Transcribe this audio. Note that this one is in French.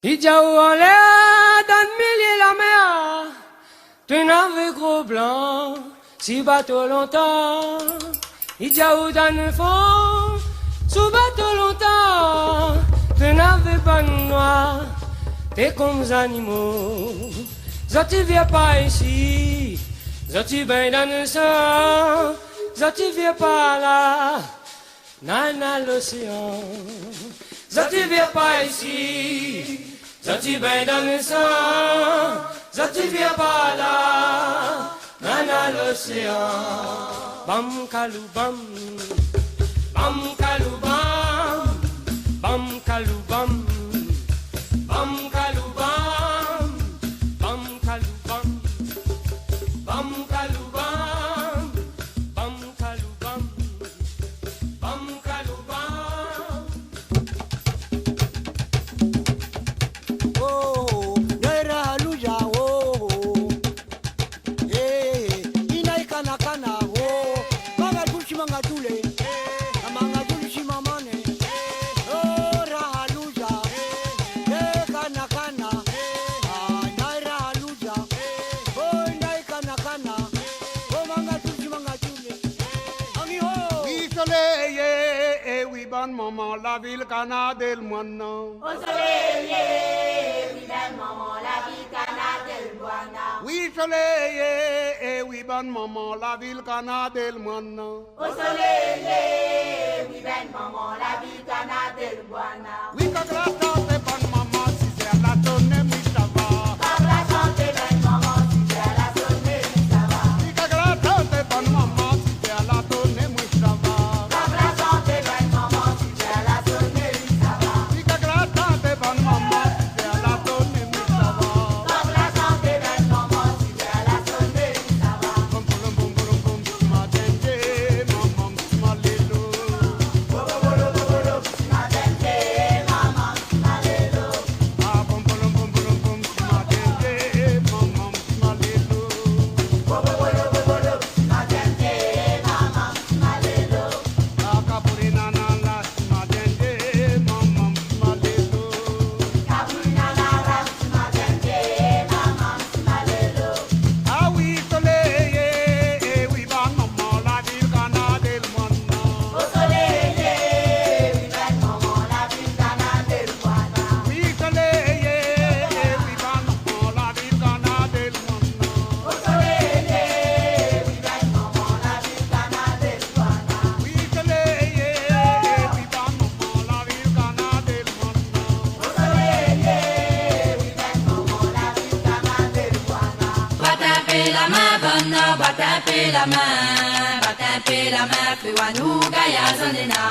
Idiao en l'air, dans le milieu la mer, tu n'avais gros blanc, si bateau longtemps. Idiao dans le fond, sous bateau longtemps, tu n'avais pas de noir, t'es comme les animaux. Zoti viens pas ici, Zoti ben dans le sang, Zoti viens pas là, nana l'océan. Zoti viens pas ici, Zoti ben dans le sang, Zoti viens pas là, nana l'océan. Bam kalou bam, bam kalou bam, bam kalou bam, bam kalou bam, bam kalou bam, bam kalou bam, bam kalou bam, bam kalou bam. Oh, naira luja oh, inai kana kana oh, manga tulsi manga tule, manga tulsi mamane, oh raha luja, kana kana, naira luja, oh inai kana kana, oh manga tulsi manga tule, ami ho. Oui soleil, oui bonne maman, la ville canadelle maintenant. Au soleil, oui, belle maman, la vie canadelle, voilà. Oui soleil, oui bonne maman, la ville canadelle maintenant. Au soleil, oui, belle maman, la vie canadelle, voilà. Oui quand la santé bonne maman, si c'est à la tonne, oui ça va. Par la santé, belle maman, si c'est à la sonnerie, ça va. Oui quand la santé bonne maman, si c'est à la tonne, oui ça va. Par la santé, belle maman, si c'est à la sonnerie, ça va. Oui quand la santé bonne maman, si c'est à la tonne, oui ça va. Par la santé, belle maman, si c'est à la sonnerie, ça va. Bum bum bum bum bum, ma tente, maman, ma lelo. Ma tente, maman, ma lelo. Ah bum bum bum bum bum, ma tente, maman, ma lelo. Ma tente, maman, ma lelo. Akapurina nana, ma tente, maman, ma lelo. Kabrina nara, ma tente, maman, ma lelo. Ah oui soleil, oui bonne maman, la ville canadelle maintenant. Au soleil, oui, belle maman, la vie canadelle, voilà. Oui soleil, oui bonne maman, la ville canadelle maintenant. Au soleil, oui, belle maman, la vie canadelle, voilà. Oui soleil, oui bonne maman, la ville canadelle maintenant. Au soleil, oui, belle maman, la vie canadelle, voilà. Va taper la main, bonne, va taper la main, va taper la main, fais-moi nous, Gaïa Zonena.